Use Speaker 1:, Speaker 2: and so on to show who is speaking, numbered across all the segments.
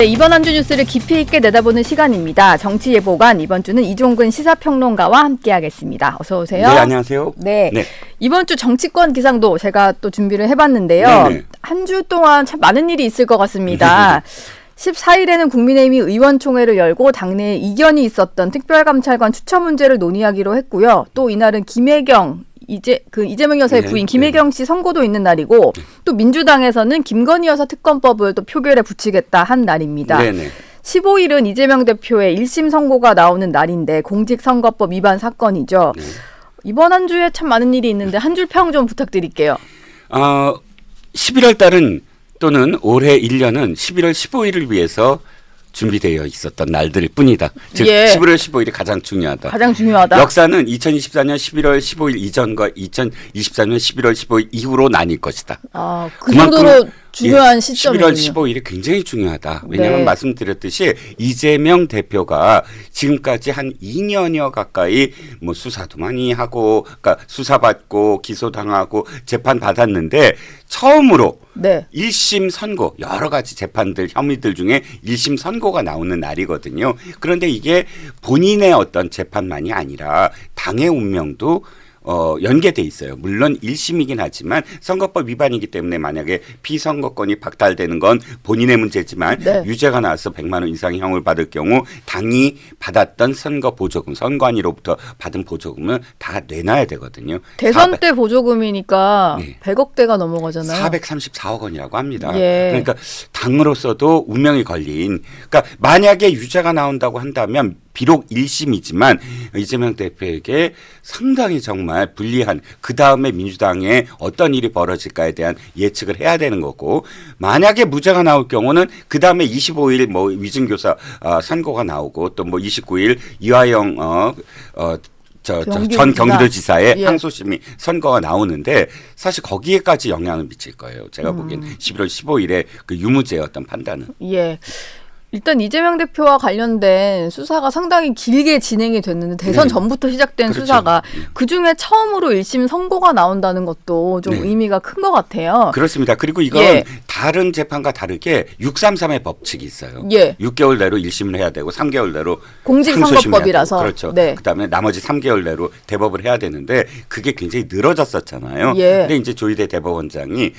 Speaker 1: 네, 이번 한 주 뉴스를 깊이 있게 내다보는 시간입니다. 정치예보관 이번 주는 이종근 시사평론가와 함께하겠습니다. 어서 오세요.
Speaker 2: 네, 안녕하세요.
Speaker 1: 네, 이번 주 정치권 기상도 제가 또 준비를 해봤는데요. 한 주 동안 참 많은 일이 있을 것 같습니다. 14일에는 국민의힘이 의원총회를 열고 당내에 이견이 있었던 특별감찰관 추천 문제를 논의하기로 했고요. 또 이날은 이재명 여사의 부인 김혜경 씨 선고도 있는 날이고 또 민주당에서는 김건희 여사 특검법을 또 표결에 붙이겠다 한 날입니다. 15일은 이재명 대표의 1심 선고가 나오는 날인데 공직선거법 위반 사건이죠. 이번 한 주에 참 많은 일이 있는데 한 줄 평 좀 부탁드릴게요.
Speaker 2: 11월 달은 또는 올해 1년은 11월 15일을 위해서 준비되어 있었던 날들일 뿐이다. 즉 11월 15일이 가장 중요하다.
Speaker 1: 가장 중요하다.
Speaker 2: 역사는 2024년 11월 15일 이전과 2024년 11월 15일 이후로 나뉠 것이다.
Speaker 1: 그 정도로 중요한 시점이군요.
Speaker 2: 11월 15일이 굉장히 중요하다. 왜냐하면 말씀드렸듯이 이재명 대표가 지금까지 한 2년여 가까이 뭐 수사도 많이 하고, 그러니까 수사받고 기소당하고 재판 받았는데 처음으로 1심 선고, 여러 가지 재판들, 혐의들 중에 1심 선고가 나오는 날이거든요. 그런데 이게 본인의 어떤 재판만이 아니라 당의 운명도 연계돼 있어요. 물론 1심이긴 하지만 선거법 위반이기 때문에 만약에 피선거권이 박탈되는 건 본인의 문제지만 유죄가 나와서 100만 원 이상의 형을 받을 경우 당이 받았던 선거 보조금, 선관위로부터 받은 보조금을 다 내놔야 되거든요.
Speaker 1: 대선 때 보조금이니까 100억대가 넘어가잖아요.
Speaker 2: 434억 원이라고 합니다. 그러니까 당으로서도 운명이 걸린, 그러니까 만약에 유죄가 나온다고 한다면 비록 1심이지만 이재명 대표에게 상당히 정말 불리한, 그 다음에 민주당에 어떤 일이 벌어질까에 대한 예측을 해야 되는 거고, 만약에 무죄가 나올 경우는 그 다음에 25일 뭐 위증교사 선고가 나오고 또 뭐 29일 이화영 전 경기도지사의 항소심이 선거가 나오는데 사실 거기에까지 영향을 미칠 거예요. 제가 보기엔 11월 15일에 그 유무죄의 어떤 판단은.
Speaker 1: 일단 이재명 대표와 관련된 수사가 상당히 길게 진행이 됐는데 대선 전부터 시작된 수사가 그중에 처음으로 1심 선고가 나온다는 것도 좀 의미가 큰 것 같아요.
Speaker 2: 그렇습니다. 그리고 이건 다른 재판과 다르게 633의 법칙이 있어요. 6개월 내로 1심을 해야 되고 3개월 내로
Speaker 1: 공직선거법이라서.
Speaker 2: 그렇죠. 그다음에 나머지 3개월 내로 대법을 해야 되는데 그게 굉장히 늘어졌었잖아요. 근데 이제 조희대 대법원장이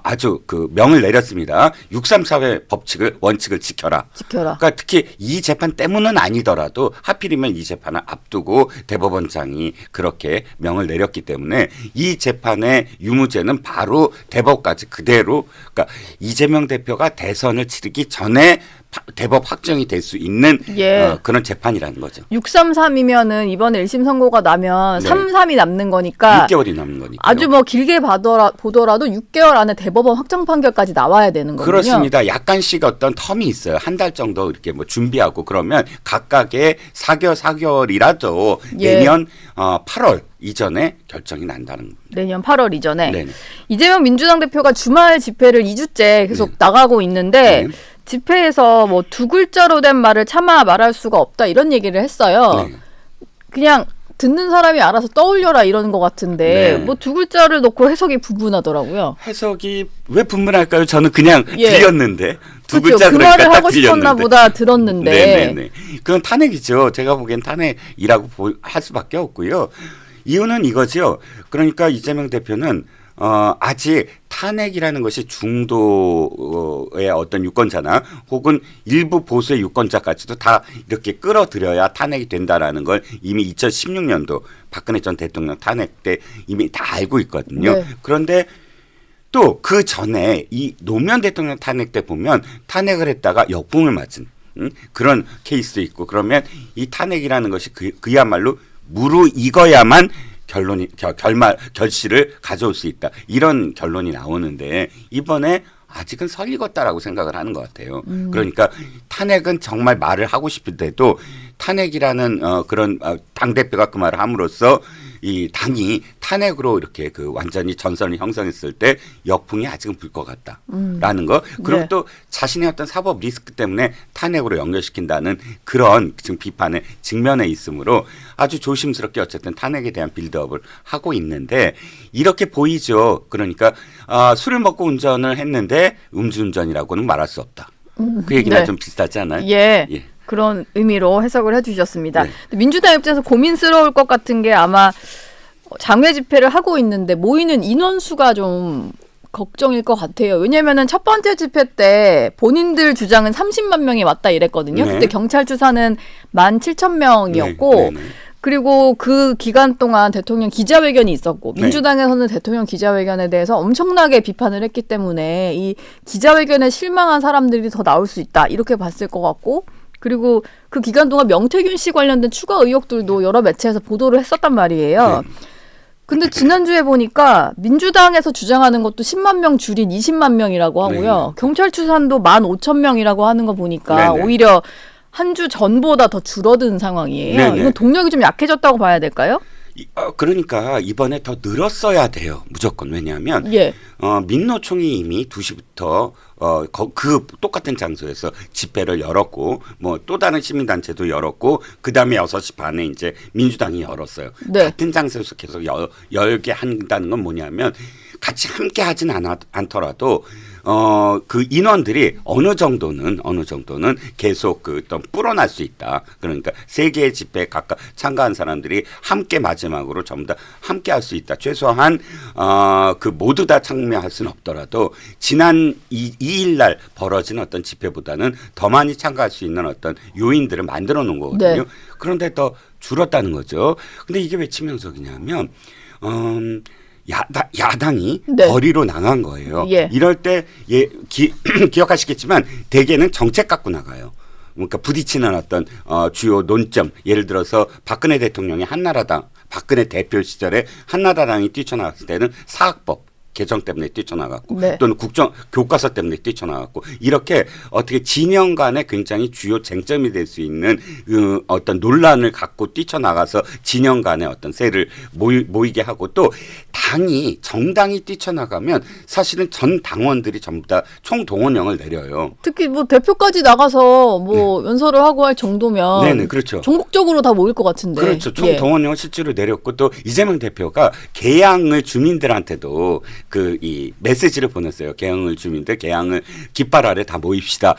Speaker 2: 아주 그 명을 내렸습니다. 634의 법칙을, 원칙을 지켜라. 그러니까 특히 이 재판 때문은 아니더라도 하필이면 이 재판을 앞두고 대법원장이 그렇게 명을 내렸기 때문에 이 재판의 유무죄는 바로 대법까지 그대로, 그러니까 이재명 대표가 대선을 치르기 전에 대법 확정이 될 수 있는 그런 재판이라는 거죠.
Speaker 1: 633이면은 이번에 1심 선고가 나면 33이 남는 거니까
Speaker 2: 6개월이 남는 거니까
Speaker 1: 아주 뭐 길게 보더라도 6개월 안에 대법원 확정 판결까지 나와야 되는 거군요.
Speaker 2: 그렇습니다. 약간씩 어떤 텀이 있어요. 한 달 정도 이렇게 뭐 준비하고 그러면 각각의 4개월이라도 내년 8월 이전에 결정이 난다는 겁니다.
Speaker 1: 내년 8월 이전에. 이재명 민주당 대표가 주말 집회를 2주째 계속 나가고 있는데 집회에서 뭐 두 글자로 된 말을 차마 말할 수가 없다 이런 얘기를 했어요. 그냥 듣는 사람이 알아서 떠올려라 이러는 것 같은데 뭐 두 글자를 놓고 해석이 분분하더라고요.
Speaker 2: 해석이 왜 분분할까요? 저는 그냥 들렸는데 두 글자
Speaker 1: 그
Speaker 2: 그러니까
Speaker 1: 말을 하고 싶었나 보다 들었는데.
Speaker 2: 그건 탄핵이죠. 제가 보기엔 탄핵이라고 할 수밖에 없고요. 이유는 이거죠. 그러니까 이재명 대표는 아직 탄핵이라는 것이 중도의 어떤 유권자나 혹은 일부 보수의 유권자까지도 다 이렇게 끌어들여야 탄핵이 된다라는 걸 이미 2016년도 박근혜 전 대통령 탄핵 때 이미 다 알고 있거든요. 그런데 또 그 전에 이 노무현 대통령 탄핵 때 보면 탄핵을 했다가 역풍을 맞은 그런 케이스도 있고, 그러면 이 탄핵이라는 것이 그야말로 무르익어야만 결실을 가져올 수 있다. 이런 결론이 나오는데 이번에 아직은 설익었다라고 생각을 하는 것 같아요. 그러니까 탄핵은 정말 말을 하고 싶은데도 탄핵이라는 그런 당대표가 그 말을 함으로써 이 당이 탄핵으로 이렇게 그 완전히 전선을 형성했을 때 역풍이 아직은 불 것 같다라는 거. 그리고 또 자신의 어떤 사법 리스크 때문에 탄핵으로 연결시킨다는 그런 지금 비판에 직면해 있으므로 아주 조심스럽게 어쨌든 탄핵에 대한 빌드업을 하고 있는데 이렇게 보이죠. 그러니까 술을 먹고 운전을 했는데 음주운전이라고는 말할 수 없다. 그 얘기랑
Speaker 1: 네.
Speaker 2: 좀 비슷하지 않아요?
Speaker 1: 예.
Speaker 2: 예.
Speaker 1: 그런 의미로 해석을 해주셨습니다.
Speaker 2: 네.
Speaker 1: 민주당 입장에서 고민스러울 것 같은 게 아마 장외 집회를 하고 있는데 모이는 인원수가 좀 걱정일 것 같아요. 왜냐면은 첫 번째 집회 때 본인들 주장은 30만 명이 왔다 이랬거든요.
Speaker 2: 네.
Speaker 1: 그때 경찰 추산은 17,000명이었고
Speaker 2: 네. 네.
Speaker 1: 그리고 그 기간 동안 대통령 기자회견이 있었고
Speaker 2: 네.
Speaker 1: 민주당에서는 대통령 기자회견에 대해서 엄청나게 비판을 했기 때문에 이 기자회견에 실망한 사람들이 더 나올 수 있다 이렇게 봤을 것 같고 그리고 그 기간 동안 명태균 씨 관련된 추가 의혹들도 여러 매체에서 보도를 했었단 말이에요.
Speaker 2: 네.
Speaker 1: 근데 지난주에 보니까 민주당에서 주장하는 것도 10만 명 줄인 20만 명이라고 하고요.
Speaker 2: 네.
Speaker 1: 경찰 추산도 15,000명이라고 하는 거 보니까
Speaker 2: 네네.
Speaker 1: 오히려 한 주 전보다 더 줄어든 상황이에요.
Speaker 2: 네네.
Speaker 1: 이건 동력이 좀 약해졌다고 봐야 될까요?
Speaker 2: 그러니까 이번에 더 늘었어야 돼요. 무조건. 왜냐하면
Speaker 1: 예.
Speaker 2: 민노총이 이미 2시부터 그 똑같은 장소에서 집회를 열었고 뭐 또 다른 시민단체도 열었고 그다음에 6시 반에 이제 민주당이 열었어요.
Speaker 1: 네.
Speaker 2: 같은 장소에서 계속 열게 한다는 건 뭐냐면 같이 함께 하진 않더라도 그 인원들이 어느 정도는 계속 그 어떤 불어날 수 있다. 그러니까 세 개의 집회에 각각 참가한 사람들이 함께 마지막으로 전부 다 함께 할 수 있다. 최소한 그 모두 다 참여할 수는 없더라도 지난 2일 날 벌어진 어떤 집회보다는 더 많이 참가할 수 있는 어떤 요인들을 만들어 놓은 거거든요.
Speaker 1: 네.
Speaker 2: 그런데 더 줄었다는 거죠. 근데 이게 왜 치명적이냐면 야당이
Speaker 1: 네.
Speaker 2: 거리로 나간 거예요.
Speaker 1: 예.
Speaker 2: 이럴 때 기억하시겠지만 대개는 정책 갖고 나가요. 그러니까 부딪히는 어떤 주요 논점, 예를 들어서 박근혜 대통령이 한나라당, 박근혜 대표 시절에 한나라당이 뛰쳐나갔을 때는 사학법 개정 때문에 뛰쳐나갔고
Speaker 1: 네.
Speaker 2: 또는 교과서 때문에 뛰쳐나갔고 이렇게 어떻게 진영 간에 굉장히 주요 쟁점이 될 수 있는 어떤 논란을 갖고 뛰쳐나가서 진영 간의 어떤 세를 모이게 하고 또 정당이 뛰쳐나가면 사실은 전 당원들이 전부 다 총동원령을 내려요.
Speaker 1: 특히 뭐 대표까지 나가서 뭐 연설을 하고 할 정도면
Speaker 2: 네네, 그렇죠.
Speaker 1: 전국적으로 다 모일 것 같은데.
Speaker 2: 그렇죠.
Speaker 1: 예.
Speaker 2: 총동원령을 실제로 내렸고 또 이재명 대표가 개항을 주민들한테도 이 메시지를 보냈어요. 개항을 주민들, 개항을 깃발 아래 다 모입시다.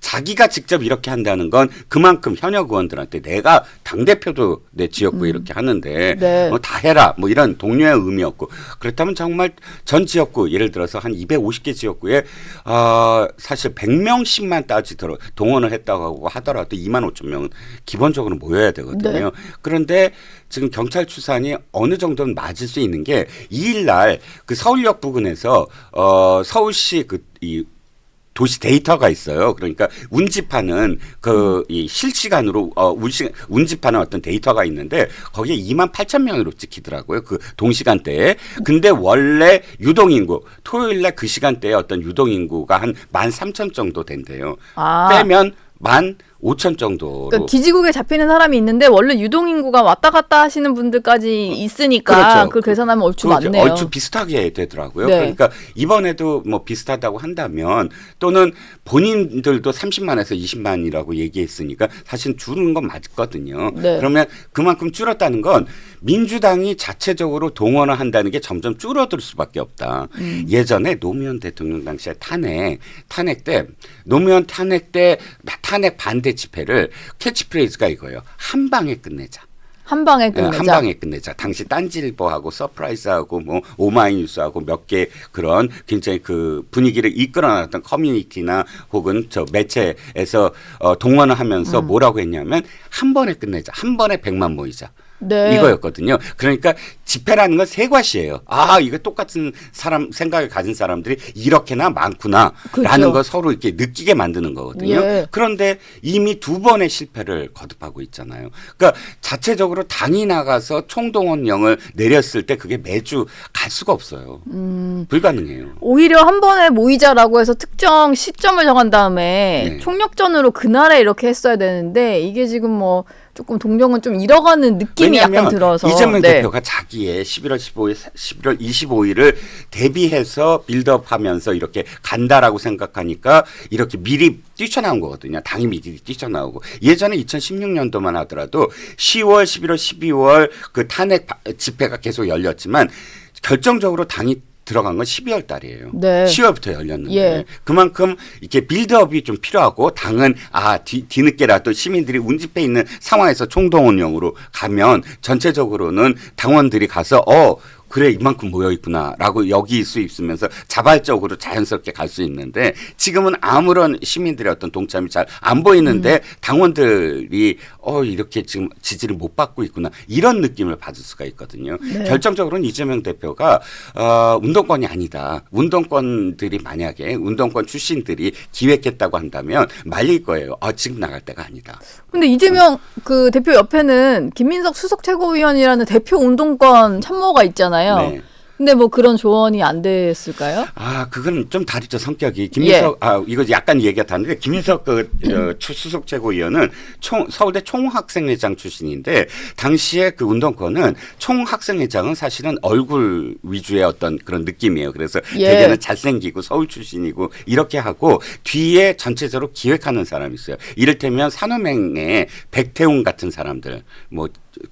Speaker 2: 자기가 직접 이렇게 한다는 건 그만큼 현역 의원들한테 내가 당대표도 내 지역구에 이렇게 하는데
Speaker 1: 네.
Speaker 2: 다 해라. 뭐 이런 동료의 의미였고 그렇다면 정말 전 지역구 예를 들어서 한 250개 지역구에 사실 100명씩만 따지도록 동원을 했다고 하더라도 2만 5천 명은 기본적으로 모여야 되거든요.
Speaker 1: 네.
Speaker 2: 그런데 지금 경찰 추산이 어느 정도는 맞을 수 있는 게 2일 날 그 서울역 부근에서 서울시 이 도시 데이터가 있어요. 그러니까 운집하는 이 실시간으로 운집하는 어떤 데이터가 있는데 거기에 2만 8천 명으로 찍히더라고요. 그 동시간대에. 근데 원래 유동인구 토요일 날 그 시간대에 어떤 유동인구가 한 13,000 정도 된대요. 빼면 15,000 정도로.
Speaker 1: 그러니까 기지국에 잡히는 사람이 있는데 원래 유동인구가 왔다 갔다 하시는 분들까지 있으니까
Speaker 2: 그렇죠.
Speaker 1: 그걸 계산하면 얼추
Speaker 2: 그렇죠.
Speaker 1: 맞네요.
Speaker 2: 얼추 비슷하게 되더라고요.
Speaker 1: 네.
Speaker 2: 그러니까 이번에도 뭐 비슷하다고 한다면 또는 본인들도 30만에서 20만이라고 얘기했으니까 사실 줄은 건 맞거든요.
Speaker 1: 네.
Speaker 2: 그러면 그만큼 줄었다는 건 민주당이 자체적으로 동원을 한다는 게 점점 줄어들 수밖에 없다. 예전에 노무현 대통령 당시에 탄핵 때 노무현 탄핵 때 탄핵 반대 집회를 캐치프레이즈가 이거예요. 한 방에 끝내자.
Speaker 1: 한 방에 끝내자.
Speaker 2: 한 방에 끝내자. 당시 딴지일보하고 서프라이즈하고 뭐 오마이뉴스하고 몇 개 그런 굉장히 그 분위기를 이끌어놨던 커뮤니티나 혹은 저 매체에서 동원을 하면서 뭐라고 했냐면 한 번에 끝내자. 한 번에 100만 모이자.
Speaker 1: 네.
Speaker 2: 이거였거든요. 그러니까 집회라는 건 세 과시예요. 이거 똑같은 생각을 가진 사람들이 이렇게나 많구나
Speaker 1: 그렇죠.
Speaker 2: 라는 걸 서로 이렇게 느끼게 만드는 거거든요.
Speaker 1: 예.
Speaker 2: 그런데 이미 2번의 실패를 거듭하고 있잖아요. 그러니까 자체적으로 당이 나가서 총동원령을 내렸을 때 그게 매주 갈 수가 없어요. 불가능해요.
Speaker 1: 오히려 한 번에 모이자라고 해서 특정 시점을 정한 다음에
Speaker 2: 네.
Speaker 1: 총력전으로 그날에 이렇게 했어야 되는데 이게 지금 뭐 조금 동력은 좀 잃어가는 느낌이 약간 들어서
Speaker 2: 이재명
Speaker 1: 네.
Speaker 2: 대표가 자기의 11월 25일을 대비해서 빌드업하면서 이렇게 간다라고 생각하니까 이렇게 미리 뛰쳐나온 거거든요. 당이 미리 뛰쳐나오고 예전에 2016년도만 하더라도 10월, 11월, 12월 그 탄핵 집회가 계속 열렸지만 결정적으로 당이 들어간 건 12월 달이에요.
Speaker 1: 네.
Speaker 2: 10월부터 열렸는데
Speaker 1: 예.
Speaker 2: 그만큼 이렇게 빌드업이 좀 필요하고 당은 뒤늦게라도 시민들이 운집해 있는 상황에서 총동원령으로 가면 전체적으로는 당원들이 가서 그래 이만큼 모여 있구나라고 여길 수 있으면서 자발적으로 자연스럽게 갈 수 있는데 지금은 아무런 시민들의 어떤 동참이 잘 안 보이는데 당원들이 이렇게 지금 지지를 못 받고 있구나 이런 느낌을 받을 수가 있거든요.
Speaker 1: 네.
Speaker 2: 결정적으로는 이재명 대표가 운동권이 아니다. 운동권들이 만약에 운동권 출신들이 기획했다고 한다면 말릴 거예요. 지금 나갈 때가 아니다.
Speaker 1: 근데 이재명 그 대표 옆에는 김민석 수석 최고위원이라는 대표 운동권 참모가 있잖아요.
Speaker 2: 네.
Speaker 1: 근데 뭐 그런 조언이 안 됐을까요?
Speaker 2: 그건 좀 다르죠, 성격이. 김민석, 이거 약간 얘기가 다른데, 김민석 수석 최고위원은 서울대 총학생회장 출신인데, 당시에 그 운동권은 총학생회장은 사실은 얼굴 위주의 어떤 그런 느낌이에요. 그래서 대개는 잘생기고 서울 출신이고, 이렇게 하고, 뒤에 전체적으로 기획하는 사람이 있어요. 이를테면 산호맹의 백태웅 같은 사람들,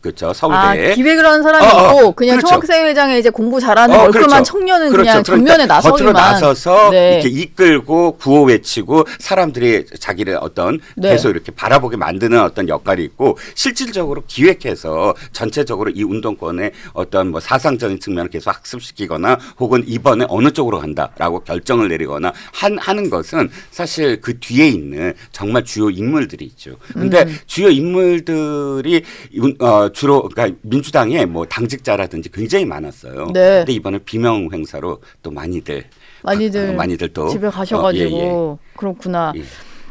Speaker 2: 그렇죠. 서울대에
Speaker 1: 기획을 하는 사람이 있고 그냥
Speaker 2: 그렇죠.
Speaker 1: 총학생회장에 이제 공부 잘하는 얼큰한
Speaker 2: 그렇죠.
Speaker 1: 청년은
Speaker 2: 그렇죠.
Speaker 1: 그냥 전면에 나서기만.
Speaker 2: 겉으로 나서서
Speaker 1: 네.
Speaker 2: 이렇게 이끌고 구호 외치고 사람들이 자기를 어떤 계속 이렇게 바라보게 만드는 어떤 역할이 있고 실질적으로 기획해서 전체적으로 이 운동권의 어떤 뭐 사상적인 측면을 계속 학습시키거나 혹은 이번에 어느 쪽으로 간다라고 결정을 내리거나 하는 것은 사실 그 뒤에 있는 정말 주요 인물들이 있죠. 근데 주요 인물들이 주로 그러니까 민주당에 뭐 당직자라든지 굉장히 많았어요.
Speaker 1: 네.
Speaker 2: 근데 이번에 비명 행사로 또 많이들 또
Speaker 1: 집에 가셔가지고 그렇구나.
Speaker 2: 예.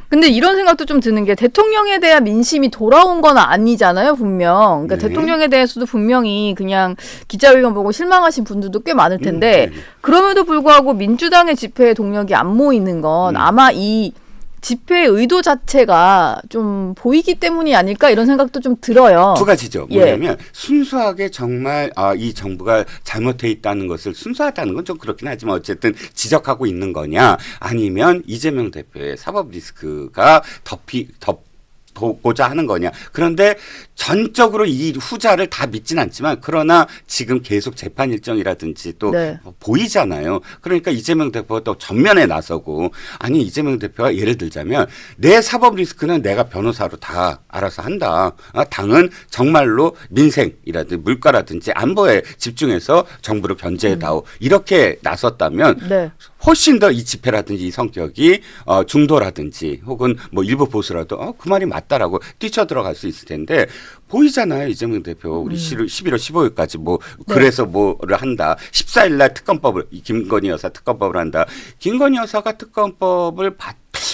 Speaker 1: 근데 이런 생각도 좀 드는 게 대통령에 대한 민심이 돌아온 건 아니잖아요, 분명. 그러니까 대통령에 대해서도 분명히 그냥 기자회견 보고 실망하신 분들도 꽤 많을 텐데 그럼에도 불구하고 민주당의 집회에 동력이 안 모이는 건 아마 이 집회 의도 자체가 좀 보이기 때문이 아닐까 이런 생각도 좀 들어요.
Speaker 2: 두 가지죠. 뭐냐면 순수하게 정말 이 정부가 잘못해 있다는 것을 순수하다는 건 좀 그렇긴 하지만 어쨌든 지적하고 있는 거냐 아니면 이재명 대표의 사법 리스크가 보고자 하는 거냐. 그런데 전적으로 이 후자를 다 믿진 않지만 그러나 지금 계속 재판 일정이라든지 또 보이잖아요. 그러니까 이재명 대표가 또 전면에 나서고 아니 이재명 대표가 예를 들자면 내 사법 리스크는 내가 변호사로 다 알아서 한다. 당은 정말로 민생이라든지 물가라든지 안보에 집중해서 정부를 견제해다오. 이렇게 나섰다면 훨씬 더 이 집회라든지 이 성격이 중도라든지 혹은 뭐 일부 보수라도 그 말이 맞다라고 뛰쳐들어갈 수 있을 텐데 보이잖아요. 이재명 대표 우리 11월 15일까지 그래서 뭐를 한다. 14일 날 특검법을 김건희 여사 특검법을 한다. 김건희 여사가 특검법을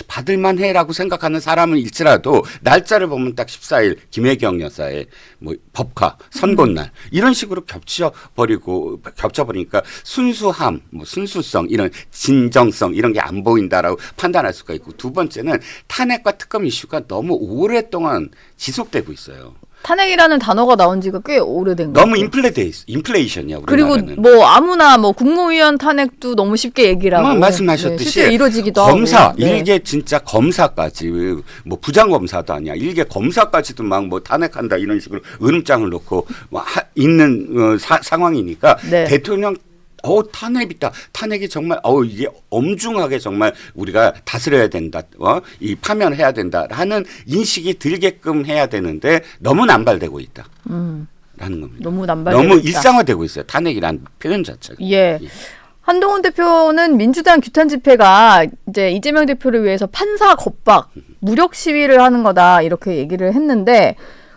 Speaker 2: 받을 만해라고 생각하는 사람은 일지라도 날짜를 보면 딱 14일 김혜경 여사의 법화 선고날 이런 식으로 겹쳐버리니까 순수함, 순수성 이런 진정성 이런 게 안 보인다라고 판단할 수가 있고 두 번째는 탄핵과 특검 이슈가 너무 오랫동안 지속되고 있어요.
Speaker 1: 탄핵이라는 단어가 나온 지가 꽤 오래된 거예요.
Speaker 2: 너무 인플레이션이야.
Speaker 1: 그리고 뭐 아무나 뭐 국무위원 탄핵도 너무 쉽게 얘기를 하고
Speaker 2: 말씀하셨듯이
Speaker 1: 실제 이루어지기도
Speaker 2: 검사
Speaker 1: 하고.
Speaker 2: 일개 진짜 검사까지 뭐 부장검사도 아니야. 일개 검사까지도 막 뭐 탄핵한다 이런 식으로 으름장을 놓고 있는 상황이니까 대통령 탄핵이다. 탄핵이 정말 이게 엄중하게 정말 우리가 다스려야 된다. 이 파면해야 된다. 하는 인식이 들게끔 해야 되는데 너무 남발되고 있다. 라는 겁니다. 너무 일상화되고 있어요. 탄핵이란 표현 자체가.
Speaker 1: 예. 한동훈 대표는 민주당 규탄 집회가 이제 이재명 대표를 위해서 판사 겁박, 무력 시위를 하는 거다 이렇게 얘기를 했는데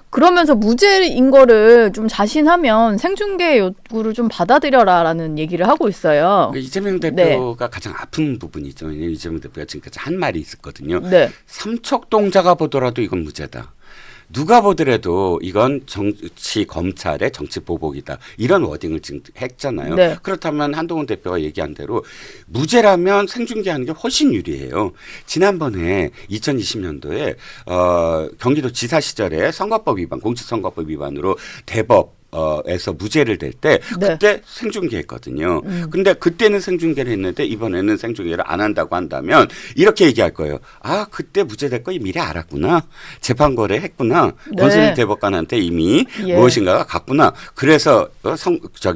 Speaker 1: 그러면서 무죄인 거를 좀 자신하면 생중계 요구를 좀 받아들여라라는 얘기를 하고 있어요.
Speaker 2: 이재명 대표가 가장 아픈 부분이죠. 이재명 대표가 지금까지 한 말이 있었거든요. 삼척동자가 보더라도 이건 무죄다. 누가 보더라도 이건 정치 검찰의 정치 보복이다. 이런 워딩을 지금 했잖아요. 그렇다면 한동훈 대표가 얘기한 대로 무죄라면 생중계하는 게 훨씬 유리해요. 지난번에 2020년도에 경기도 지사 시절에 선거법 위반, 공직선거법 위반으로 대법 에서 무죄를 댈 때 그때 생중계했거든요. 근데 그때는 생중계를 했는데 이번에는 생중계를 안 한다고 한다면 이렇게 얘기할 거예요. 그때 무죄될 거 미리 알았구나. 재판거래 했구나. 권순일 대법관한테 이미 무엇인가가 갔구나. 그래서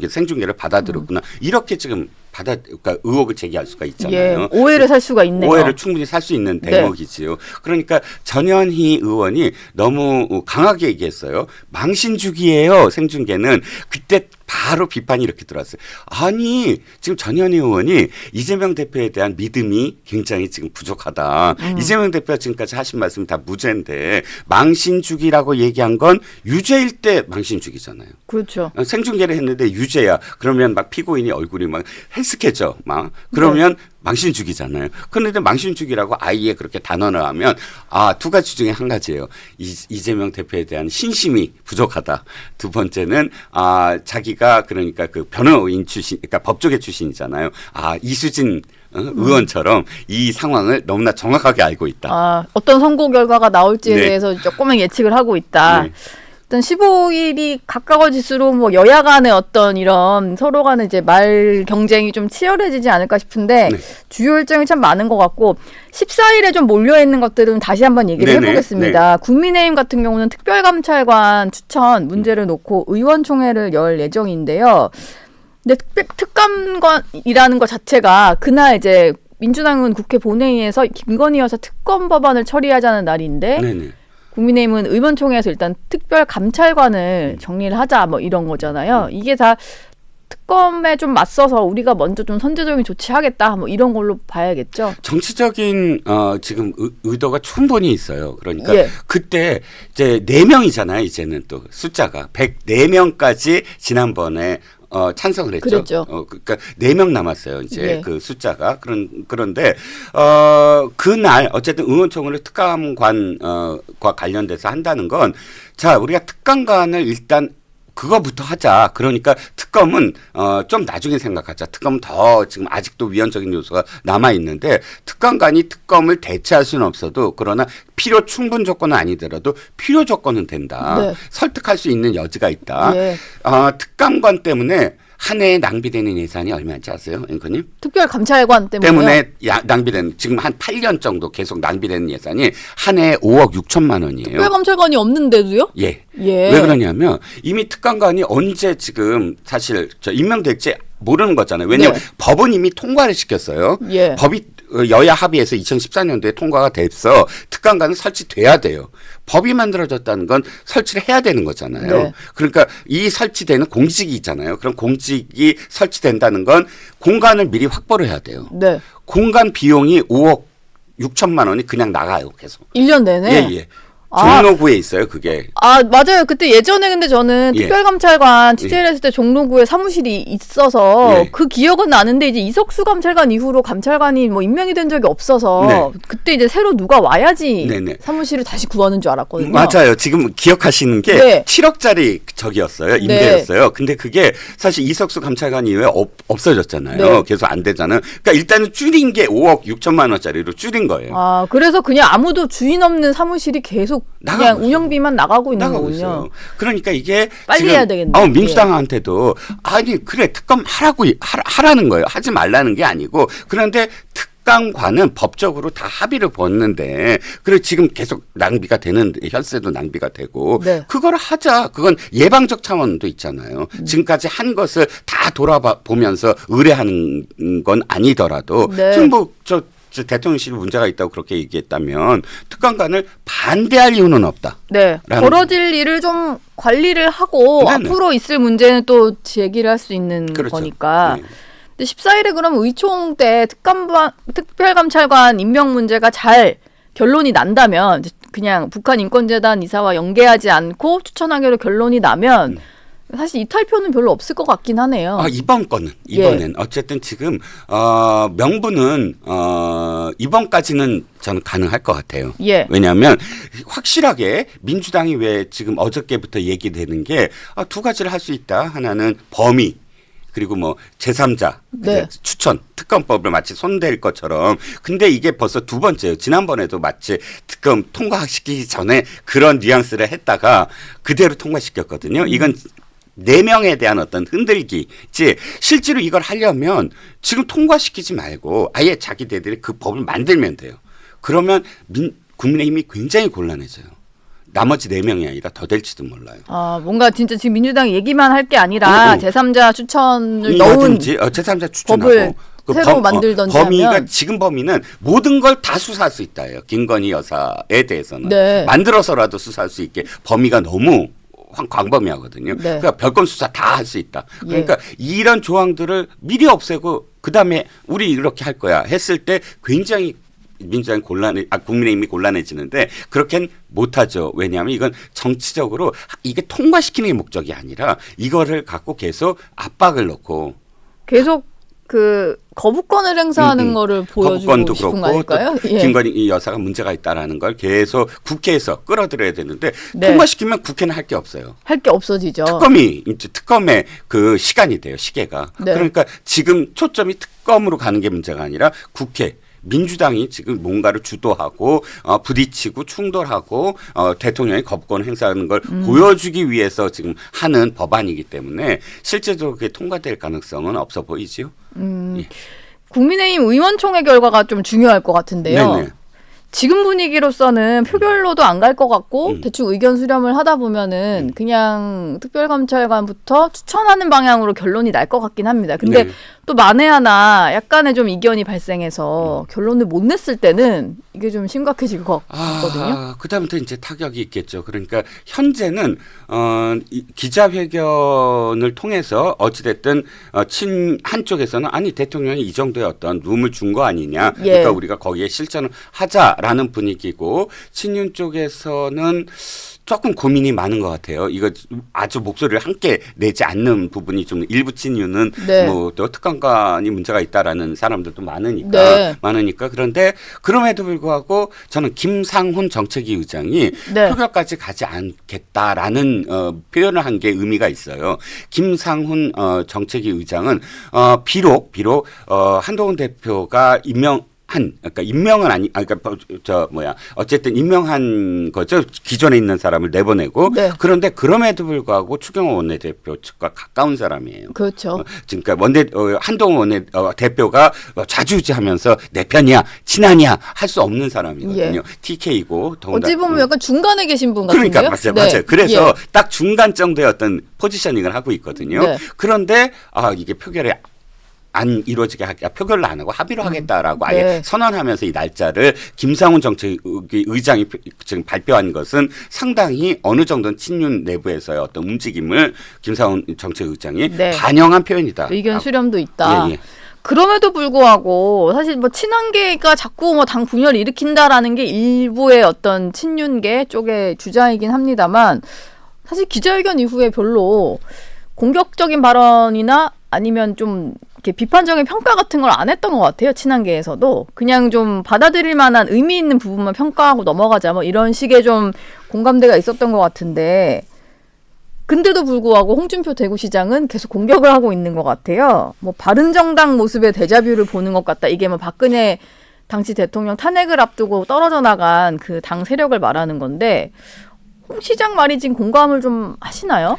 Speaker 2: 생중계를 받아들였구나. 이렇게 지금 그러니까 의혹을 제기할 수가
Speaker 1: 예,
Speaker 2: 있잖아요.
Speaker 1: 오해를 살 수가 있네요.
Speaker 2: 오해를 충분히 살 수 있는 대목이지요. 그러니까 전현희 의원이 너무 강하게 얘기했어요. 망신주기예요. 생중계는. 그때 바로 비판이 이렇게 들어왔어요. 아니 지금 전현희 의원이 이재명 대표에 대한 믿음이 굉장히 지금 부족하다. 이재명 대표가 지금까지 하신 말씀 다 무죄인데 망신주기라고 얘기한 건 유죄일 때 망신주기잖아요.
Speaker 1: 그렇죠.
Speaker 2: 생중계를 했는데 유죄야. 그러면 막 피고인이 얼굴이 막 헬스케져. 막 그러면 망신주기잖아요. 그런데 망신주기라고 아예 그렇게 단언을 하면 두 가지 중에 한 가지예요. 이재명 대표에 대한 신심이 부족하다. 두 번째는 자기가 그러니까 그 변호인 출신, 그러니까 법조계 출신이잖아요. 이수진 의원처럼 이 상황을 너무나 정확하게 알고 있다.
Speaker 1: 어떤 선고 결과가 나올지에
Speaker 2: 네.
Speaker 1: 대해서 조금은 예측을 하고 있다.
Speaker 2: 네.
Speaker 1: 일단 15일이 가까워질수록 뭐 여야 간의 어떤 이런 서로 간의 이제 말 경쟁이 좀 치열해지지 않을까 싶은데
Speaker 2: 네.
Speaker 1: 주요 일정이 참 많은 것 같고 14일에 좀 몰려있는 것들은 다시 한번 얘기를
Speaker 2: 네네.
Speaker 1: 해보겠습니다. 국민의힘 같은 경우는 특별감찰관 추천 문제를 놓고 의원총회를 열 예정인데요. 근데 특감관이라는 것 자체가 그날 이제 민주당은 국회 본회의에서 김건희 여사 특검 법안을 처리하자는 날인데
Speaker 2: 네네.
Speaker 1: 국민의힘은 의원총회에서 일단 특별감찰관을 정리를 하자 뭐 이런 거잖아요. 이게 다 특검에 좀 맞서서 우리가 먼저 좀 선제적인 조치하겠다 뭐 이런 걸로 봐야겠죠.
Speaker 2: 정치적인 지금 의도가 충분히 있어요. 그러니까
Speaker 1: 예.
Speaker 2: 그때 이제 4명이잖아요. 이제는 또 숫자가 104명까지 지난번에 찬성을 했죠.
Speaker 1: 그랬죠.
Speaker 2: 그러니까 4명 남았어요. 이제
Speaker 1: 예.
Speaker 2: 그 숫자가 그런데 그날 어쨌든 의원총회를 특감관과 관련돼서 한다는 건 자 우리가 특감관을 일단 그거부터 하자. 그러니까 특검은 좀 나중에 생각하자. 특검은 더 지금 아직도 위헌적인 요소가 남아 있는데 특감관이 특검을 대체할 수는 없어도 그러나 필요 충분 조건은 아니더라도 필요 조건은 된다.
Speaker 1: 네.
Speaker 2: 설득할 수 있는 여지가 있다.
Speaker 1: 예.
Speaker 2: 특감관 때문에 한 해에 낭비되는 예산이 얼마인지 아세요, 앵커님?
Speaker 1: 특별감찰관 때문에요.
Speaker 2: 낭비되는 지금 한 8년 정도 계속 낭비되는 예산이 한 해에 5억 6천만 원이에요.
Speaker 1: 특별감찰관이 없는데도요?
Speaker 2: 예.
Speaker 1: 예.
Speaker 2: 왜 그러냐면 이미 특감관이 언제 지금 사실 임명될지 모르는 거잖아요. 왜냐하면
Speaker 1: 네.
Speaker 2: 법은 이미 통과를 시켰어요.
Speaker 1: 예.
Speaker 2: 법이 여야 합의해서 2014년도에 통과가 됐어. 특감관은 설치돼야 돼요. 법이 만들어졌다는 건 설치를 해야 되는 거잖아요.
Speaker 1: 네.
Speaker 2: 그러니까 이 설치되는 공직이 있잖아요. 그럼 공직이 설치된다는 건 공간을 미리 확보를 해야 돼요.
Speaker 1: 네.
Speaker 2: 공간 비용이 5억 6천만 원이 그냥 나가요. 계속.
Speaker 1: 1년 내내.
Speaker 2: 예. 종로구에 있어요, 그게.
Speaker 1: 맞아요. 그때 예전에 근데 저는
Speaker 2: 예.
Speaker 1: 특별감찰관 취재를 했을 때 종로구에 사무실이 있어서
Speaker 2: 예.
Speaker 1: 그 기억은 나는데 이제 이석수 감찰관 이후로 감찰관이 뭐 임명이 된 적이 없어서
Speaker 2: 네.
Speaker 1: 그때 이제 새로 누가 와야지
Speaker 2: 네네.
Speaker 1: 사무실을 다시 구하는 줄 알았거든요.
Speaker 2: 맞아요. 지금 기억하시는 게
Speaker 1: 네.
Speaker 2: 7억짜리 저기였어요. 임대였어요. 근데 그게 사실 이석수 감찰관 이후에 없어졌잖아요.
Speaker 1: 네.
Speaker 2: 계속 안 되잖아요. 그러니까 일단은 줄인 게 5억 6천만 원짜리로 줄인 거예요.
Speaker 1: 그래서 그냥 아무도 주인 없는 사무실이 계속 그냥
Speaker 2: 있어요.
Speaker 1: 운영비만 나가고 있는
Speaker 2: 나가고
Speaker 1: 거군요.
Speaker 2: 있어요. 그러니까 이게
Speaker 1: 빨리
Speaker 2: 지금
Speaker 1: 해야 되겠네요.
Speaker 2: 민주당한테도 아니 그래 특검 하라는 거예요. 하지 말라는 게 아니고 그런데 특감관은 법적으로 다 합의를 봤는데 그래 지금 계속 낭비가 되는 혈세도 낭비가 되고
Speaker 1: 네.
Speaker 2: 그걸 하자. 그건 예방적 차원도 있잖아요. 지금까지 한 것을 다 돌아보면서 의뢰하는 건 아니더라도
Speaker 1: 네.
Speaker 2: 지금 대통령실이 문제가 있다고 그렇게 얘기했다면 특감관을 반대할 이유는 없다.
Speaker 1: 네. 벌어질 일을 좀 관리를 하고
Speaker 2: 네네.
Speaker 1: 앞으로 있을 문제는 또 제기를 할 수 있는
Speaker 2: 그렇죠.
Speaker 1: 거니까.
Speaker 2: 네.
Speaker 1: 근데 14일에 그럼 의총 때 특별감찰관 임명 문제가 잘 결론이 난다면 그냥 북한 인권재단 이사와 연계하지 않고 추천하기로 결론이 나면 사실 이탈표는 별로 없을 것 같긴 하네요.
Speaker 2: 이번에는 어쨌든 지금 명분은 이번까지는 저는 가능할 것 같아요.
Speaker 1: 예.
Speaker 2: 왜냐하면 확실하게 민주당이 왜 지금 어저께부터 얘기되는 게 두 가지를 할 수 있다. 하나는 범위. 그리고 뭐 제3자
Speaker 1: 네.
Speaker 2: 추천 특검법을 마치 손댈 것처럼 근데 이게 벌써 두 번째예요. 지난번에도 마치 특검 통과시키기 전에 그런 뉘앙스를 했다가 그대로 통과시켰거든요. 이건 4명에 대한 어떤 흔들기지 실제로 이걸 하려면 지금 통과시키지 말고 아예 자기네들이 그 법을 만들면 돼요. 그러면 국민의힘이 굉장히 곤란해져요. 나머지 4명이 아니라 더 될지도 몰라요.
Speaker 1: 아, 뭔가 진짜 지금 민주당이 얘기만 할 게 아니라 제3자 추천을 넣은
Speaker 2: 제3자 추천하고
Speaker 1: 법을 새로 만들던지
Speaker 2: 범위가
Speaker 1: 하면.
Speaker 2: 지금 범위는 모든 걸 다 수사할 수 있다예요. 김건희 여사에 대해서는
Speaker 1: 네.
Speaker 2: 만들어서라도 수사할 수 있게 범위가 너무 광범위하거든요.
Speaker 1: 네.
Speaker 2: 그러니까 별건 수사 다 할 수 있다. 그러니까 이런 조항들을 미리 없애고 그다음에 우리 이렇게 할 거야 했을 때 굉장히 민주당이 국민의힘이 곤란해지는데 그렇게는 못하죠. 왜냐하면 이건 정치적으로 이게 통과시키는 게 목적이 아니라 이거를 갖고 계속 압박을 넣고
Speaker 1: 계속 그 거부권을 행사하는 거를 보여주고 싶은 거 아닐까요?
Speaker 2: 김건희 여사가 문제가 있다라는 걸 계속 국회에서 끌어들여야 되는데
Speaker 1: 네.
Speaker 2: 통과시키면 국회는 할 게 없어요.
Speaker 1: 할 게 없어지죠.
Speaker 2: 특검의 그 시간이 돼요. 시계가.
Speaker 1: 네.
Speaker 2: 그러니까 지금 초점이 특검으로 가는 게 문제가 아니라 국회. 민주당이 지금 뭔가를 주도하고 부딪히고 충돌하고 대통령이 거부권 행사하는 걸 보여주기 위해서 지금 하는 법안이기 때문에 실제적으로 그게 통과될 가능성은 없어 보이지요. 예.
Speaker 1: 국민의힘 의원총회 결과가 좀 중요할 것 같은데요.
Speaker 2: 네네.
Speaker 1: 지금 분위기로서는 표결로도 안 갈 것 같고 대충 의견 수렴을 하다 보면은 그냥 특별감찰관부터 추천하는 방향으로 결론이 날 것 같긴 합니다. 근데
Speaker 2: 네.
Speaker 1: 또 만에 하나 약간의 좀 이견이 발생해서 결론을 못 냈을 때는 이게 좀 심각해질 것 같거든요.
Speaker 2: 그다음부터 이제 타격이 있겠죠. 그러니까 현재는 기자회견을 통해서 어찌됐든 한쪽에서는 아니 대통령이 이 정도의 어떤 룸을 준 거 아니냐.
Speaker 1: 예.
Speaker 2: 그러니까 우리가 거기에 실천을 하자라는 분위기고 친윤 쪽에서는 조금 고민이 많은 것 같아요. 이거 아주 목소리를 함께 내지 않는 부분이 좀 일부 친윤은
Speaker 1: 네.
Speaker 2: 뭐 또 특감관이 문제가 있다라는 사람들도 많으니까
Speaker 1: 네.
Speaker 2: 그런데 그럼에도 불구하고 저는 김상훈 정책위 의장이
Speaker 1: 네.
Speaker 2: 표결까지 가지 않겠다라는 표현을 한 게 의미가 있어요. 김상훈 정책위 의장은 비록 한동훈 대표가 그러니까 임명은 어쨌든 임명한 거죠. 기존에 있는 사람을 내보내고.
Speaker 1: 네.
Speaker 2: 그런데 그럼에도 불구하고 추경호 원내대표 측과 가까운 사람이에요.
Speaker 1: 그렇죠.
Speaker 2: 그러니까 한동훈 원내대표가 좌지우지하면서 내 편이야, 친하냐 할 수 없는 사람이거든요.
Speaker 1: 예.
Speaker 2: TK이고.
Speaker 1: 어찌 보면 약간 중간에 계신 분 같은데요.
Speaker 2: 그러니까 맞아요. 그래서 딱 중간 정도의 어떤 포지셔닝을 하고 있거든요.
Speaker 1: 네.
Speaker 2: 그런데 이게 표결에 안 이루어지게 표결을 안 하고 합의로 하겠다라고 아예
Speaker 1: 네.
Speaker 2: 선언하면서 이 날짜를 김상훈 정책의장이 지금 발표한 것은 상당히 어느 정도는 친윤 내부에서의 어떤 움직임을 김상훈 정책의장이
Speaker 1: 네.
Speaker 2: 반영한 표현이다.
Speaker 1: 의견 수렴도 있다.
Speaker 2: 예.
Speaker 1: 그럼에도 불구하고 사실 뭐 친한계가 자꾸 뭐 당 분열을 일으킨다라는 게 일부의 어떤 친윤계 쪽의 주장이긴 합니다만 사실 기자회견 이후에 별로 공격적인 발언이나 아니면 좀 이렇게 비판적인 평가 같은 걸 안 했던 것 같아요. 친한계에서도 그냥 좀 받아들일 만한 의미 있는 부분만 평가하고 넘어가자 뭐 이런 식의 좀 공감대가 있었던 것 같은데 근데도 불구하고 홍준표 대구시장은 계속 공격을 하고 있는 것 같아요. 뭐 바른정당 모습의 데자뷰를 보는 것 같다. 이게 뭐 박근혜 당시 대통령 탄핵을 앞두고 떨어져 나간 그 당 세력을 말하는 건데 홍 시장 말이 지금 공감을 좀 하시나요?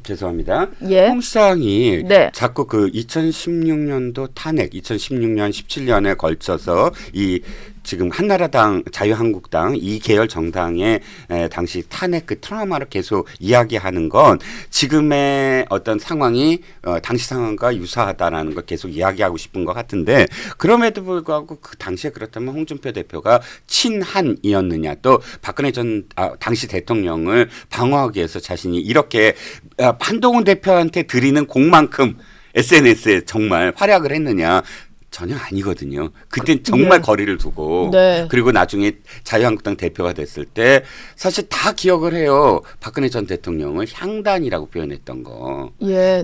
Speaker 2: 죄송합니다.
Speaker 1: 예.
Speaker 2: 홍 시장이
Speaker 1: 네.
Speaker 2: 자꾸 그 2016년도 탄핵, 2016년, 17년에 걸쳐서 이 지금 한나라당, 자유한국당 이 계열 정당의 당시 탄핵 그 트라우마를 계속 이야기하는 건 지금의 어떤 상황이 당시 상황과 유사하다라는 걸 계속 이야기하고 싶은 것 같은데 그럼에도 불구하고 그 당시에 그렇다면 홍준표 대표가 친한이었느냐 또 박근혜 당시 대통령을 방어하기 위해서 자신이 이렇게 한동훈 대표한테 드리는 공만큼 SNS에 정말 활약을 했느냐. 전혀 아니거든요. 그땐 정말 거리를 두고 그리고 나중에 자유한국당 대표가 됐을 때 사실 다 기억을 해요. 박근혜 전 대통령을 향단이라고 표현했던 거.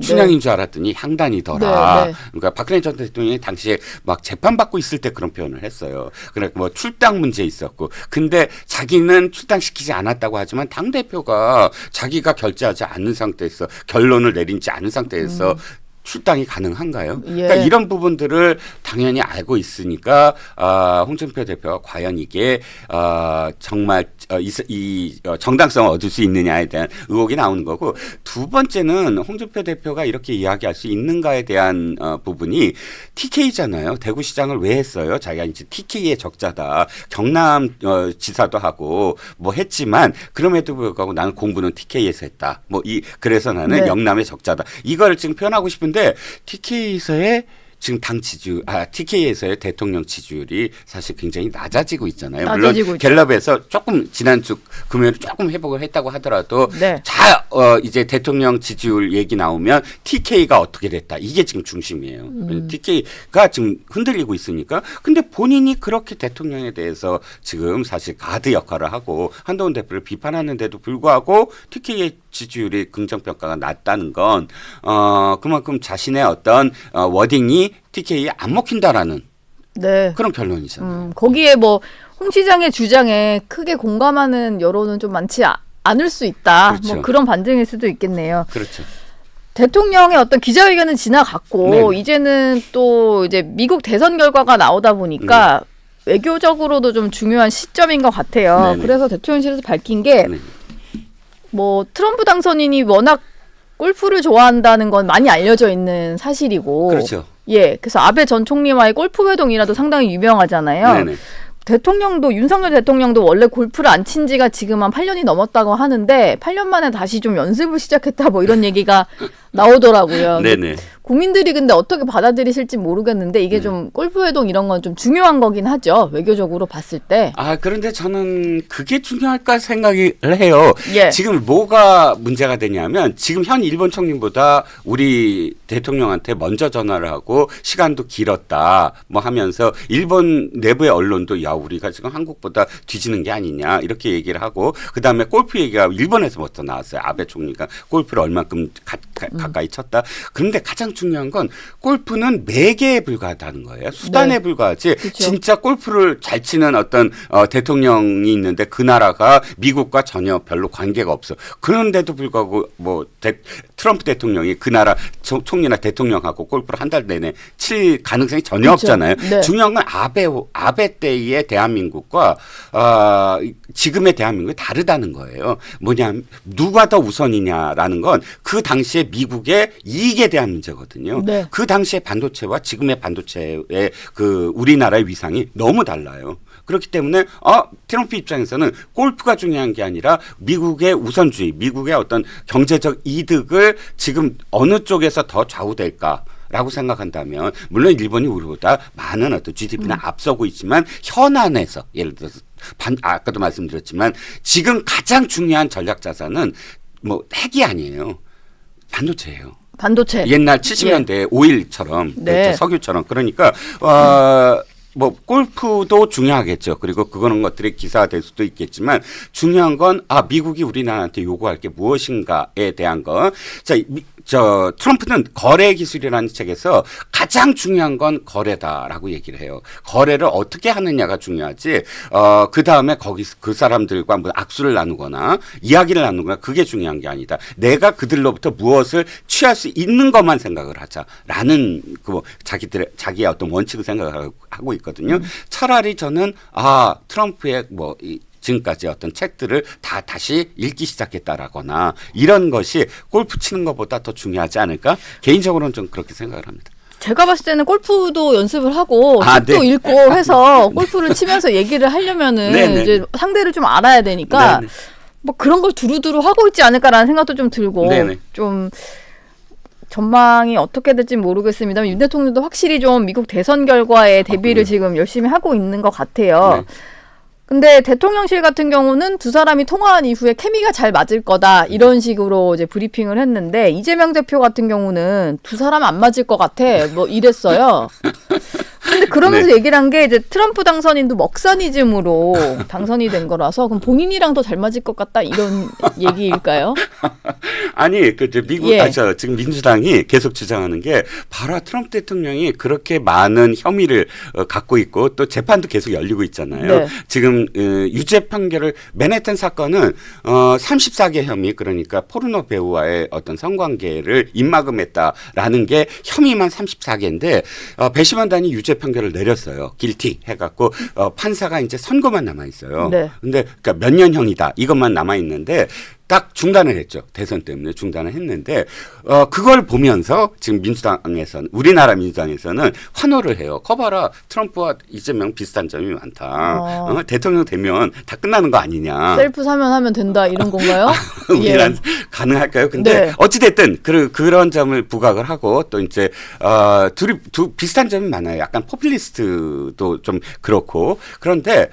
Speaker 2: 춘향인 줄 알았더니 향단이더라. 그러니까 박근혜 전 대통령이 당시에 막 재판받고 있을 때 그런 표현을 했어요. 그러니까 뭐 출당 문제 있었고. 근데 자기는 출당시키지 않았다고 하지만 당대표가 자기가 결재하지 않은 상태에서 결론을 내린지 않은 상태에서 출당이 가능한가요?
Speaker 1: 예.
Speaker 2: 그러니까 이런 부분들을 당연히 알고 있으니까 홍준표 대표가 과연 이게 정말 정당성을 얻을 수 있느냐에 대한 의혹이 나오는 거고, 두 번째는 홍준표 대표가 이렇게 이야기할 수 있는가에 대한 부분이 TK잖아요. 대구시장을 왜 했어요? 자기가 이제 TK의 적자다. 경남 지사도 하고 뭐 했지만 그럼에도 불구하고 나는 공부는 TK에서 했다. 그래서 나는
Speaker 1: 네.
Speaker 2: 영남의 적자다. 이걸 지금 표현하고 싶은데 TK에서의 지금 TK에서의 대통령 지지율이 사실 굉장히 낮아지고 있잖아요.
Speaker 1: 낮아지고
Speaker 2: 물론
Speaker 1: 있죠.
Speaker 2: 갤럽에서 조금 지난주 금요일에 조금 회복을 했다고 하더라도
Speaker 1: 네.
Speaker 2: 이제 대통령 지지율 얘기 나오면 TK가 어떻게 됐다. 이게 지금 중심이에요. TK가 지금 흔들리고 있으니까. 근데 본인이 그렇게 대통령에 대해서 지금 사실 가드 역할을 하고 한동훈 대표를 비판하는데도 불구하고 TK의 지지율이 긍정평가가 낮다는 건 그만큼 자신의 어떤 워딩이 TK에 안 먹힌다라는
Speaker 1: 네.
Speaker 2: 그런 결론이잖아요.
Speaker 1: 거기에 뭐 홍 시장의 주장에 크게 공감하는 여론은 좀 많지 않을 수 있다.
Speaker 2: 그렇죠.
Speaker 1: 뭐 그런 반증일 수도 있겠네요.
Speaker 2: 그렇죠.
Speaker 1: 대통령의 어떤 기자회견은 지나갔고
Speaker 2: 네네.
Speaker 1: 이제는 또 이제 미국 대선 결과가 나오다 보니까 외교적으로도 좀 중요한 시점인 것 같아요.
Speaker 2: 네네.
Speaker 1: 그래서 대통령실에서 밝힌 게 뭐 트럼프 당선인이 워낙 골프를 좋아한다는 건 많이 알려져 있는 사실이고,
Speaker 2: 그렇죠.
Speaker 1: 예, 그래서 아베 전 총리와의 골프 회동이라도 상당히 유명하잖아요.
Speaker 2: 네네.
Speaker 1: 대통령도 윤석열 대통령도 원래 골프를 안 친 지가 지금 한 8년이 넘었다고 하는데 8년 만에 다시 좀 연습을 시작했다 뭐 이런 얘기가 나오더라고요.
Speaker 2: 네네.
Speaker 1: 국민들이 근데 어떻게 받아들이실지 모르겠는데 이게 좀 골프 회동 이런 건 좀 중요한 거긴 하죠. 외교적으로 봤을 때.
Speaker 2: 그런데 저는 그게 중요할까 생각을 해요.
Speaker 1: 예.
Speaker 2: 지금 뭐가 문제가 되냐면 지금 현 일본 총리보다 우리 대통령한테 먼저 전화를 하고 시간도 길었다 뭐 하면서 일본 내부의 언론도 야 우리가 지금 한국보다 뒤지는 게 아니냐 이렇게 얘기를 하고, 그다음에 골프 얘기가 일본에서부터 나왔어요. 아베 총리가 골프를 얼만큼 가까이 쳤다. 그런데 가장 중요한 건 골프는 매개에 불과하다는 거예요. 수단에
Speaker 1: 네.
Speaker 2: 불과하지.
Speaker 1: 그렇죠.
Speaker 2: 진짜 골프를 잘 치는 어떤 대통령이 있는데 그 나라가 미국과 전혀 별로 관계가 없어. 그런데도 불구하고 뭐 트럼프 대통령이 그 나라 총리나 대통령하고 골프를 한 달 내내 칠 가능성이 전혀
Speaker 1: 그렇죠.
Speaker 2: 없잖아요.
Speaker 1: 네.
Speaker 2: 중요한 건 아베 때의 대한민국과 지금의 대한민국이 다르다는 거예요. 뭐냐면 누가 더 우선이냐라는 건 그 당시에 미국의 이익에 대한 문제거든요.
Speaker 1: 네.
Speaker 2: 그 당시의 반도체와 지금의 반도체의 그 우리나라의 위상이 너무 달라요. 그렇기 때문에 트럼프 입장에서는 골프가 중요한 게 아니라 미국의 우선주의, 미국의 어떤 경제적 이득을 지금 어느 쪽에서 더 좌우될까라고 생각한다면, 물론 일본이 우리보다 많은 어떤 GDP는 앞서고 있지만 현안에서 예를 들어서 아까도 말씀드렸지만 지금 가장 중요한 전략 자산은 뭐 핵이 아니에요. 반도체예요.
Speaker 1: 반도체.
Speaker 2: 옛날 70년대 오일처럼
Speaker 1: 네.
Speaker 2: 석유처럼. 그러니까 뭐 골프도 중요하겠죠. 그리고 그거는 것들이 기사화될 수도 있겠지만 중요한 건 미국이 우리나라한테 요구할 게 무엇인가에 대한 거. 트럼프는 거래 기술이라는 책에서 가장 중요한 건 거래다라고 얘기를 해요. 거래를 어떻게 하느냐가 중요하지. 그 다음에 거기 그 사람들과 뭐 악수를 나누거나 이야기를 나누거나 그게 중요한 게 아니다. 내가 그들로부터 무엇을 취할 수 있는 것만 생각을 하자라는 자기의 어떤 원칙을 생각을 하고 있거든요. 차라리 저는 트럼프의 지금까지 어떤 책들을 다시 읽기 시작했다라거나 이런 것이 골프 치는 것보다 더 중요하지 않을까? 개인적으로는 좀 그렇게 생각을 합니다.
Speaker 1: 제가 봤을 때는 골프도 연습을 하고 책도
Speaker 2: 네.
Speaker 1: 읽고 해서 골프를 치면서 얘기를 하려면은
Speaker 2: 네네.
Speaker 1: 이제 상대를 좀 알아야 되니까
Speaker 2: 네네.
Speaker 1: 뭐 그런 걸 두루두루 하고 있지 않을까라는 생각도 좀 들고
Speaker 2: 네네.
Speaker 1: 좀 전망이 어떻게 될지 모르겠습니다만 윤 대통령도 확실히 좀 미국 대선 결과에 대비를 지금 열심히 하고 있는 것 같아요.
Speaker 2: 네.
Speaker 1: 근데 대통령실 같은 경우는 두 사람이 통화한 이후에 케미가 잘 맞을 거다 이런 식으로 이제 브리핑을 했는데 이재명 대표 같은 경우는 두 사람 안 맞을 것 같아 뭐 이랬어요. 근데 그러면서 얘기를 한 게 이제 트럼프 당선인도 먹사니즘으로 당선이 된 거라서 그럼 본인이랑 더 잘 맞을 것 같다 이런 얘기일까요?
Speaker 2: 아니 그 미국
Speaker 1: 예.
Speaker 2: 지금 민주당이 계속 주장하는 게 바로 트럼프 대통령이 그렇게 많은 혐의를 갖고 있고 또 재판도 계속 열리고 있잖아요.
Speaker 1: 네.
Speaker 2: 지금 유죄 판결을 맨해튼 사건은 34개 혐의 그러니까 포르노 배우와의 어떤 성관계를 입막음했다라는 게 혐의만 34개인데 배심원단이 유죄 판결을 내렸어요. 길티 해갖고 판사가 이제 선고만 남아 있어요.
Speaker 1: 네.
Speaker 2: 근데 그러니까 몇 년형이다 이것만 남아 있는데. 딱 중단을 했죠. 대선 때문에 중단을 했는데 그걸 보면서 지금 민주당에서는 우리나라 민주당에서는 환호를 해요. 커봐라 트럼프와 이재명 비슷한 점이 많다. 대통령 되면 다 끝나는 거 아니냐.
Speaker 1: 셀프 사면하면 된다 이런 건가요?
Speaker 2: 우리는 가능할까요? 근데
Speaker 1: 네.
Speaker 2: 어찌됐든 그런 점을 부각을 하고 또 이제 둘이 비슷한 점이 많아요. 약간 포퓰리스트도 좀 그렇고 그런데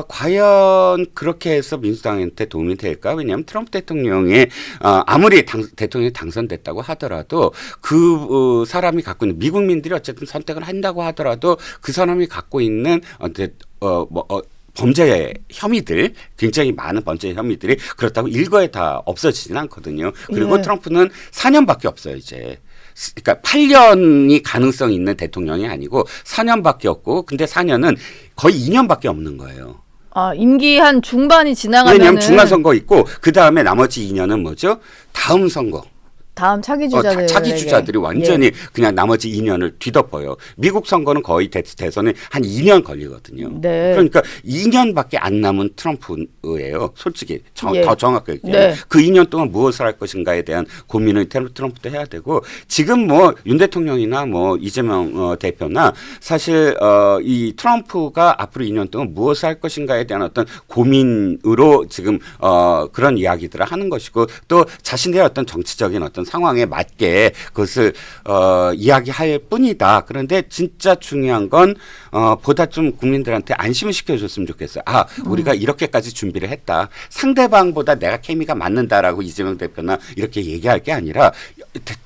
Speaker 2: 과연 그렇게 해서 민주당한테 도움이 될까? 왜냐하면 트럼프 대통령의 아무리 대통령이 당선됐다고 하더라도 그 사람이 갖고 있는 미국민들이 어쨌든 선택을 한다고 하더라도 그 사람이 갖고 있는 범죄 혐의들 굉장히 많은 범죄 혐의들이 그렇다고 일거에 다 없어지진 않거든요. 그리고
Speaker 1: 예.
Speaker 2: 트럼프는 4년밖에 없어요 이제. 그러니까 8년이 가능성 있는 대통령이 아니고 4년밖에 없고 근데 4년은 거의 2년밖에 없는 거예요.
Speaker 1: 임기 한 중반이 지나가면은
Speaker 2: 왜냐하면 중간 선거 있고 그 다음에 나머지 2년은 뭐죠? 다음 선거.
Speaker 1: 다음 차기 주자들
Speaker 2: 차기 주자들이 완전히 그냥 나머지 2년을 뒤덮어요. 미국 선거는 거의 대선에 한 2년 걸리거든요.
Speaker 1: 네.
Speaker 2: 그러니까 2년밖에 안 남은 트럼프예요. 솔직히
Speaker 1: 예.
Speaker 2: 더 정확하게 얘기하면
Speaker 1: 네.
Speaker 2: 그 2년 동안 무엇을 할 것인가에 대한 고민을 트럼프도 해야 되고 지금 뭐 윤 대통령이나 뭐 이재명 대표나 사실 이 트럼프가 앞으로 2년 동안 무엇을 할 것인가에 대한 어떤 고민으로 지금 그런 이야기들을 하는 것이고 또 자신들의 어떤 정치적인 어떤 상황에 맞게 그것을 이야기할 뿐이다. 그런데 진짜 중요한 건 보다 좀 국민들한테 안심을 시켜줬으면 좋겠어요. 우리가 이렇게까지 준비를 했다. 상대방보다 내가 케미가 맞는다라고 이재명 대표나 이렇게 얘기할 게 아니라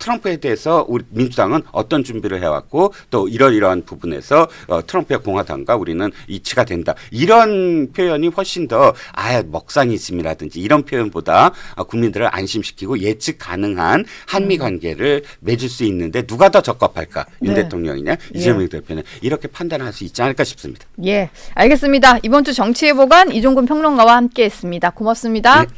Speaker 2: 트럼프에 대해서 우리 민주당은 어떤 준비를 해왔고 또 이러이러한 부분에서 트럼프의 공화당과 우리는 이치가 된다. 이런 표현이 훨씬 더 먹사니즘이라든지 이런 표현보다 국민들을 안심시키고 예측 가능한 한미 관계를 맺을 수 있는데 누가 더 적합할까? 윤
Speaker 1: 네.
Speaker 2: 대통령이냐 이재명 대표는 이렇게 판단할 수 있지 않을까 싶습니다.
Speaker 1: 예, 알겠습니다. 이번 주 정치의 보관 이종근 평론가와 함께했습니다. 고맙습니다.
Speaker 2: 네.